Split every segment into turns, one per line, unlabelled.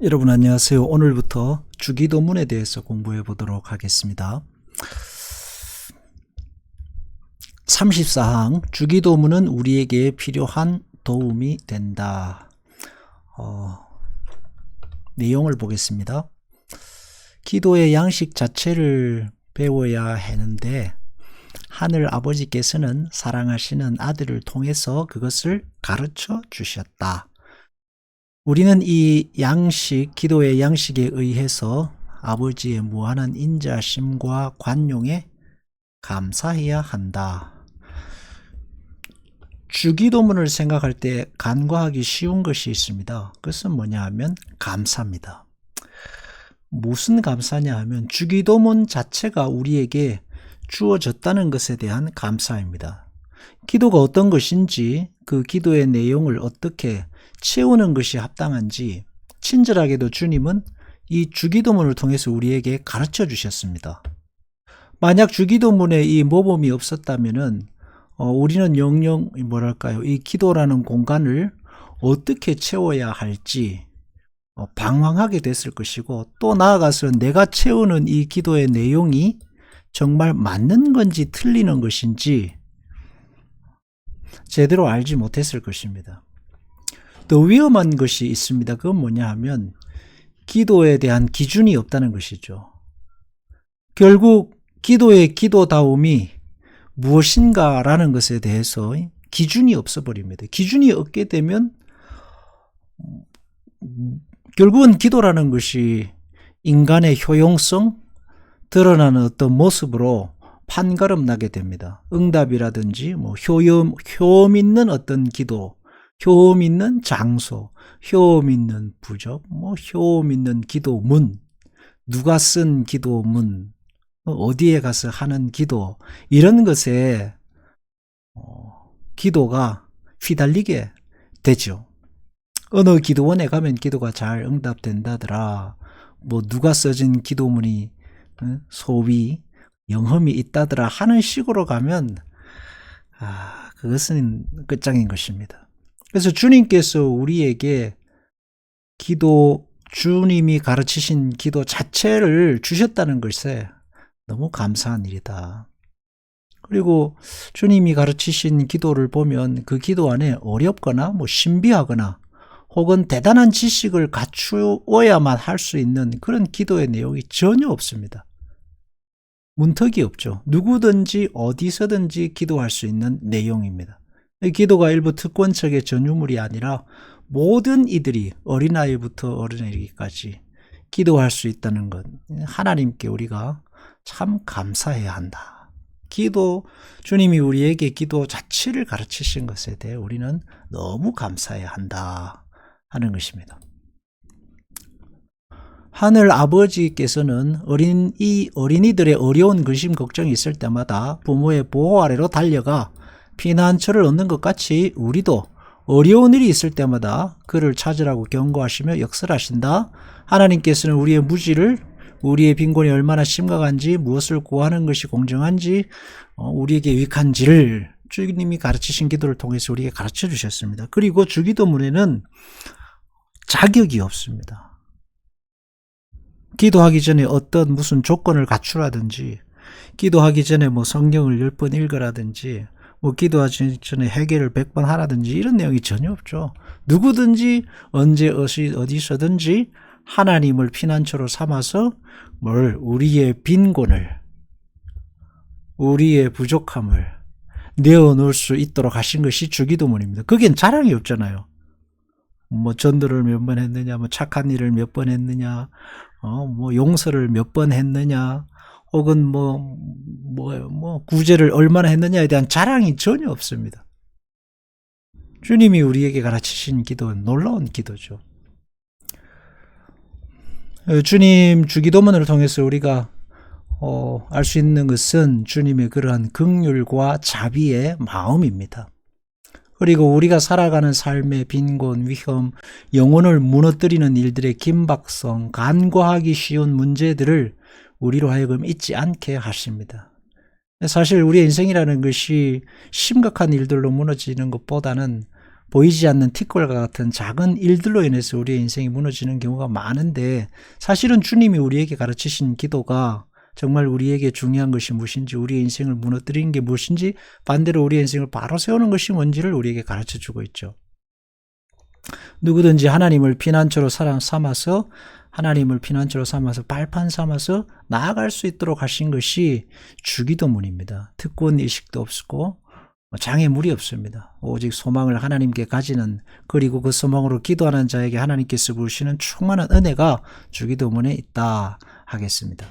여러분 안녕하세요. 오늘부터 주기도문에 대해서 공부해 보도록 하겠습니다. 34항 주기도문은 우리에게 필요한 도움이 된다. 내용을 보겠습니다. 기도의 양식 자체를 배워야 하는데 하늘 아버지께서는 사랑하시는 아들을 통해서 그것을 가르쳐 주셨다. 우리는 이 양식, 기도의 양식에 의해서 아버지의 무한한 인자심과 관용에 감사해야 한다. 주기도문을 생각할 때 간과하기 쉬운 것이 있습니다. 그것은 뭐냐 하면 감사입니다. 무슨 감사냐 하면 주기도문 자체가 우리에게 주어졌다는 것에 대한 감사입니다. 기도가 어떤 것인지, 그 기도의 내용을 어떻게 채우는 것이 합당한지 친절하게도 주님은 이 주기도문을 통해서 우리에게 가르쳐 주셨습니다. 만약 주기도문에 이 모범이 없었다면은 우리는 영영 이 기도라는 공간을 어떻게 채워야 할지 방황하게 됐을 것이고, 또 나아가서 내가 채우는 이 기도의 내용이 정말 맞는 건지 틀리는 것인지 제대로 알지 못했을 것입니다. 더 위험한 것이 있습니다. 그건 뭐냐 하면 기도에 대한 기준이 없다는 것이죠. 결국 기도의 기도다움이 무엇인가라는 것에 대해서 기준이 없어버립니다. 기준이 없게 되면 결국은 기도라는 것이 인간의 효용성, 드러나는 어떤 모습으로 판가름 나게 됩니다. 응답이라든지 효험 있는 어떤 기도, 효험 있는 장소, 효험 있는 부적, 효험 있는 기도문, 누가 쓴 기도문, 어디에 가서 하는 기도, 이런 것에 기도가 휘달리게 되죠. 어느 기도원에 가면 기도가 잘 응답된다더라, 누가 써진 기도문이 소위 영험이 있다더라 하는 식으로 가면 그것은 끝장인 것입니다. 그래서 주님께서 우리에게 주님이 가르치신 기도 자체를 주셨다는 것에 너무 감사한 일이다. 그리고 주님이 가르치신 기도를 보면 그 기도 안에 어렵거나 신비하거나 혹은 대단한 지식을 갖추어야만 할 수 있는 그런 기도의 내용이 전혀 없습니다. 문턱이 없죠. 누구든지 어디서든지 기도할 수 있는 내용입니다. 기도가 일부 특권척의 전유물이 아니라 모든 이들이 어린아이부터 어른이기까지 기도할 수 있다는 것, 하나님께 우리가 참 감사해야 한다. 주님이 우리에게 기도 자체를 가르치신 것에 대해 우리는 너무 감사해야 한다 하는 것입니다. 하늘 아버지께서는 어린이들의 어려운 근심 걱정이 있을 때마다 부모의 보호 아래로 달려가 피난처를 얻는 것 같이 우리도 어려운 일이 있을 때마다 그를 찾으라고 경고하시며 역설하신다. 하나님께서는 우리의 무지를, 우리의 빈곤이 얼마나 심각한지, 무엇을 구하는 것이 공정한지, 우리에게 유익한지를 주님이 가르치신 기도를 통해서 우리에게 가르쳐 주셨습니다. 그리고 주기도문에는 자격이 없습니다. 기도하기 전에 어떤 무슨 조건을 갖추라든지, 기도하기 전에 성경을 10번 읽으라든지, 기도하기 전에 회개를 100번 하라든지 이런 내용이 전혀 없죠. 누구든지 언제 어디서든지 하나님을 피난처로 삼아서 우리의 빈곤을, 우리의 부족함을 내어놓을 수 있도록 하신 것이 주기도문입니다. 그겐 자랑이 없잖아요. 전도를 몇 번 했느냐, 착한 일을 몇 번 했느냐, 용서를 몇 번 했느냐, 혹은 구제를 얼마나 했느냐에 대한 자랑이 전혀 없습니다. 주님이 우리에게 가르치신 기도는 놀라운 기도죠. 주님 주기도문을 통해서 우리가 알 수 있는 것은 주님의 그러한 긍휼과 자비의 마음입니다. 그리고 우리가 살아가는 삶의 빈곤, 위험, 영혼을 무너뜨리는 일들의 긴박성, 간과하기 쉬운 문제들을 우리로 하여금 잊지 않게 하십니다. 사실 우리의 인생이라는 것이 심각한 일들로 무너지는 것보다는 보이지 않는 티끌과 같은 작은 일들로 인해서 우리의 인생이 무너지는 경우가 많은데, 사실은 주님이 우리에게 가르치신 기도가 정말 우리에게 중요한 것이 무엇인지, 우리의 인생을 무너뜨리는 게 무엇인지, 반대로 우리의 인생을 바로 세우는 것이 뭔지를 우리에게 가르쳐주고 있죠. 누구든지 하나님을 피난처로 삼아서 발판 삼아서 나아갈 수 있도록 하신 것이 주기도문입니다. 특권 의식도 없고 장애물이 없습니다. 오직 소망을 하나님께 가지는, 그리고 그 소망으로 기도하는 자에게 하나님께서 부으시는 충만한 은혜가 주기도문에 있다 하겠습니다.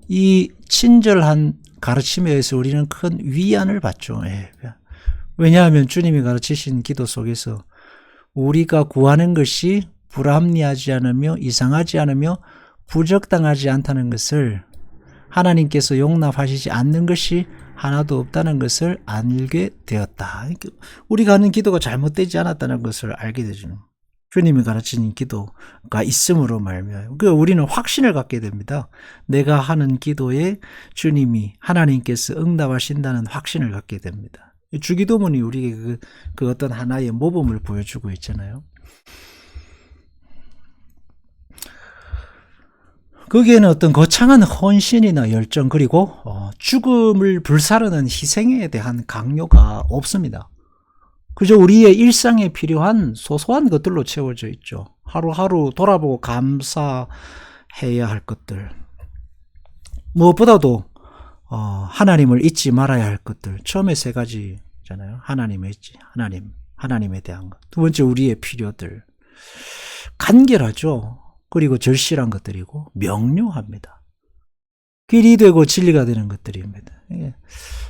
이 친절한 가르침에 의해서 우리는 큰 위안을 받죠. 왜냐하면 주님이 가르치신 기도 속에서 우리가 구하는 것이 불합리하지 않으며 이상하지 않으며 부적당하지 않다는 것을, 하나님께서 용납하시지 않는 것이 하나도 없다는 것을 알게 되었다. 우리가 하는 기도가 잘못되지 않았다는 것을 알게 되죠. 주님이 가르치는 기도가 있음으로 말미암아 우리는 확신을 갖게 됩니다. 내가 하는 기도에 주님이, 하나님께서 응답하신다는 확신을 갖게 됩니다. 주기도문이 우리에게 그 어떤 하나의 모범을 보여주고 있잖아요. 거기에는 어떤 거창한 헌신이나 열정, 그리고 죽음을 불사르는 희생에 대한 강요가 없습니다. 그저 우리의 일상에 필요한 소소한 것들로 채워져 있죠. 하루하루 돌아보고 감사해야 할 것들, 무엇보다도 하나님을 잊지 말아야 할 것들. 처음에 세 가지잖아요. 하나님을 잊지, 하나님에 대한 것. 두 번째, 우리의 필요들. 간결하죠. 그리고 절실한 것들이고 명료합니다. 길이 되고 진리가 되는 것들입니다.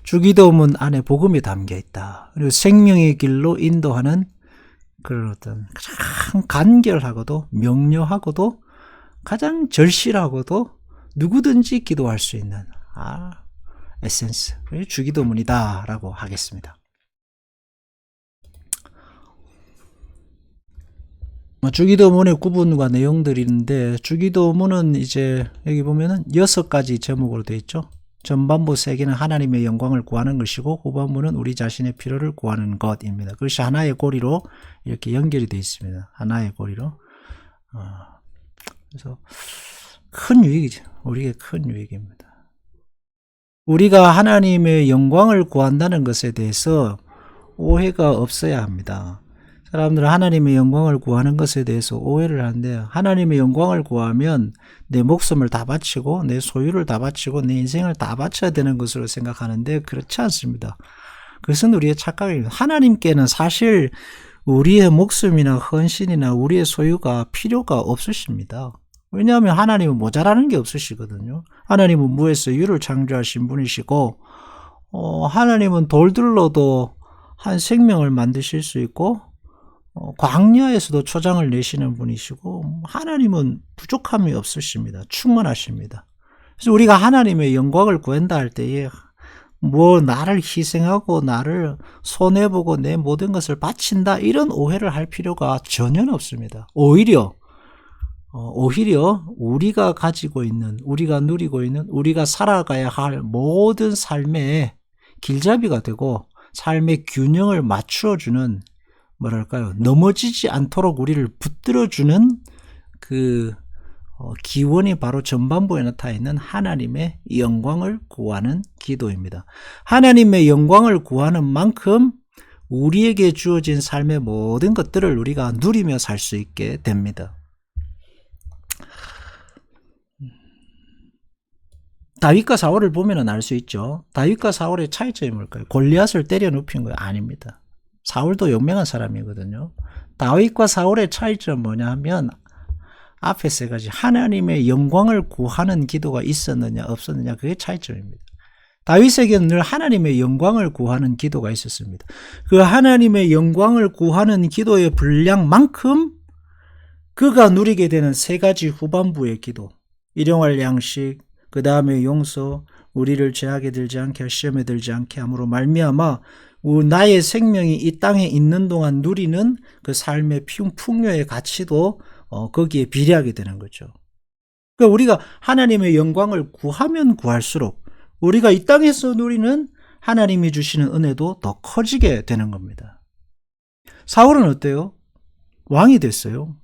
주기도문 안에 복음이 담겨 있다. 그리고 생명의 길로 인도하는 그런 어떤 가장 간결하고도 명료하고도 가장 절실하고도 누구든지 기도할 수 있는 에센스, 주기도문이다라고 하겠습니다. 주기도문의 구분과 내용들이 있는데, 주기도문은 이제 여기 보면은 6가지 제목으로 되어 있죠. 전반부 3개는 하나님의 영광을 구하는 것이고, 후반부는 우리 자신의 필요를 구하는 것입니다. 그것이 하나의 고리로 이렇게 연결이 되어 있습니다. 하나의 고리로. 그래서 큰 유익이죠. 우리에게 큰 유익입니다. 우리가 하나님의 영광을 구한다는 것에 대해서 오해가 없어야 합니다. 사람들은 하나님의 영광을 구하는 것에 대해서 오해를 하는데, 하나님의 영광을 구하면 내 목숨을 다 바치고 내 소유를 다 바치고 내 인생을 다 바쳐야 되는 것으로 생각하는데, 그렇지 않습니다. 그것은 우리의 착각입니다. 하나님께는 사실 우리의 목숨이나 헌신이나 우리의 소유가 필요가 없으십니다. 왜냐하면 하나님은 모자라는 게 없으시거든요. 하나님은 무에서 유를 창조하신 분이시고, 하나님은 돌들로도 한 생명을 만드실 수 있고, 광야에서도 초장을 내시는 분이시고, 하나님은 부족함이 없으십니다. 충만하십니다. 그래서 우리가 하나님의 영광을 구한다 할 때에 나를 희생하고 나를 손해보고 내 모든 것을 바친다, 이런 오해를 할 필요가 전혀 없습니다. 오히려 우리가 가지고 있는, 우리가 누리고 있는, 우리가 살아가야 할 모든 삶의 길잡이가 되고 삶의 균형을 맞추어주는, 넘어지지 않도록 우리를 붙들어주는 그 기원이 바로 전반부에 나타나 있는 하나님의 영광을 구하는 기도입니다. 하나님의 영광을 구하는 만큼 우리에게 주어진 삶의 모든 것들을 우리가 누리며 살 수 있게 됩니다. 다윗과 사울을 보면 알 수 있죠. 다윗과 사울의 차이점이 뭘까요? 골리앗을 때려 눕힌 거예요? 아닙니다. 사울도 용맹한 사람이거든요. 다윗과 사울의 차이점은 뭐냐 하면, 앞에 3가지 하나님의 영광을 구하는 기도가 있었느냐 없었느냐, 그게 차이점입니다. 다윗에게는 늘 하나님의 영광을 구하는 기도가 있었습니다. 그 하나님의 영광을 구하는 기도의 분량만큼 그가 누리게 되는 3가지 후반부의 기도, 일용할 양식, 그 다음에 용서, 우리를 죄악에 들지 않게, 시험에 들지 않게 함으로 말미암아 나의 생명이 이 땅에 있는 동안 누리는 그 삶의 풍요의 가치도 거기에 비례하게 되는 거죠. 그러니까 우리가 하나님의 영광을 구하면 구할수록 우리가 이 땅에서 누리는 하나님이 주시는 은혜도 더 커지게 되는 겁니다. 사울은 어때요? 왕이 됐어요.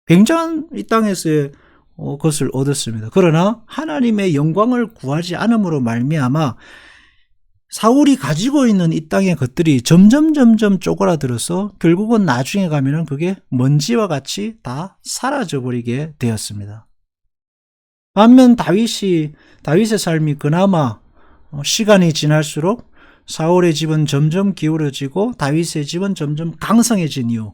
굉장한 이 땅에서의 것을 얻었습니다. 그러나 하나님의 영광을 구하지 않음으로 말미암아 사울이 가지고 있는 이 땅의 것들이 점점 쪼그라들어서 결국은 나중에 가면은 그게 먼지와 같이 다 사라져 버리게 되었습니다. 반면 다윗의 삶이 그나마 시간이 지날수록 사울의 집은 점점 기울어지고 다윗의 집은 점점 강성해진 이유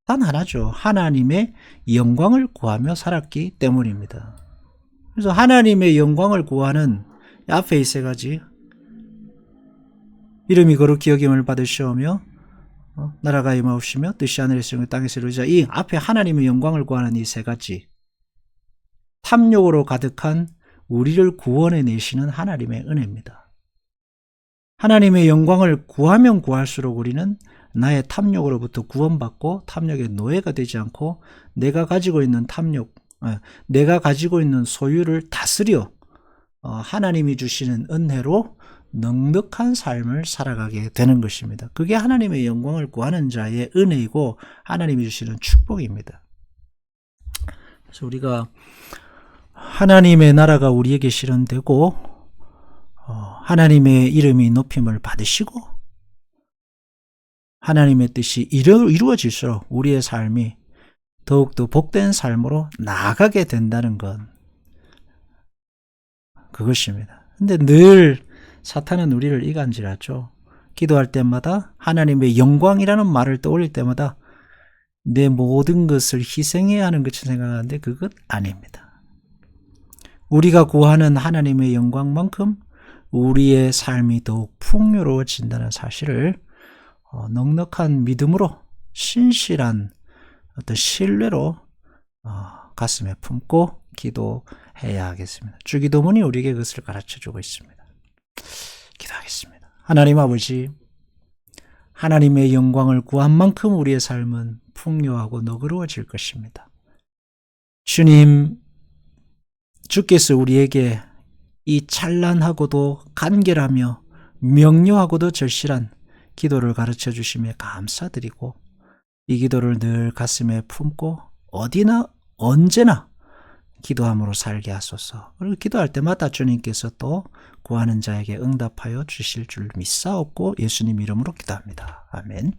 단 하나죠. 하나님의 영광을 구하며 살았기 때문입니다. 그래서 하나님의 영광을 구하는 앞에 이 세 가지, 이름이 거룩히 여김을 받으시오며 나라가 임하옵시며 뜻이 하늘에서 땅에서 이루어지자, 이 앞에 하나님의 영광을 구하는 이 세 가지, 탐욕으로 가득한 우리를 구원해 내시는 하나님의 은혜입니다. 하나님의 영광을 구하면 구할수록 우리는 나의 탐욕으로부터 구원받고 탐욕의 노예가 되지 않고 내가 가지고 있는 소유를 다스려 하나님이 주시는 은혜로 넉넉한 삶을 살아가게 되는 것입니다. 그게 하나님의 영광을 구하는 자의 은혜이고 하나님이 주시는 축복입니다. 그래서 우리가 하나님의 나라가 우리에게 실현되고 하나님의 이름이 높임을 받으시고 하나님의 뜻이 이루어질수록 우리의 삶이 더욱더 복된 삶으로 나아가게 된다는 건 그것입니다. 근데 늘 사탄은 우리를 이간질하죠. 기도할 때마다 하나님의 영광이라는 말을 떠올릴 때마다 내 모든 것을 희생해야 하는 것처럼 생각하는데 그것 아닙니다. 우리가 구하는 하나님의 영광만큼 우리의 삶이 더욱 풍요로워진다는 사실을 넉넉한 믿음으로 신실한 어떤 신뢰로 가슴에 품고 기도해야 하겠습니다. 주기도문이 우리에게 그것을 가르쳐주고 있습니다. 기도하겠습니다. 하나님 아버지, 하나님의 영광을 구한 만큼 우리의 삶은 풍요하고 너그러워질 것입니다. 주님, 주께서 우리에게 이 찬란하고도 간결하며 명료하고도 절실한 기도를 가르쳐 주심에 감사드리고 이 기도를 늘 가슴에 품고 어디나 언제나 기도함으로 살게 하소서. 그리고 기도할 때마다 주님께서 또 구하는 자에게 응답하여 주실 줄 믿사옵고 예수님 이름으로 기도합니다. 아멘.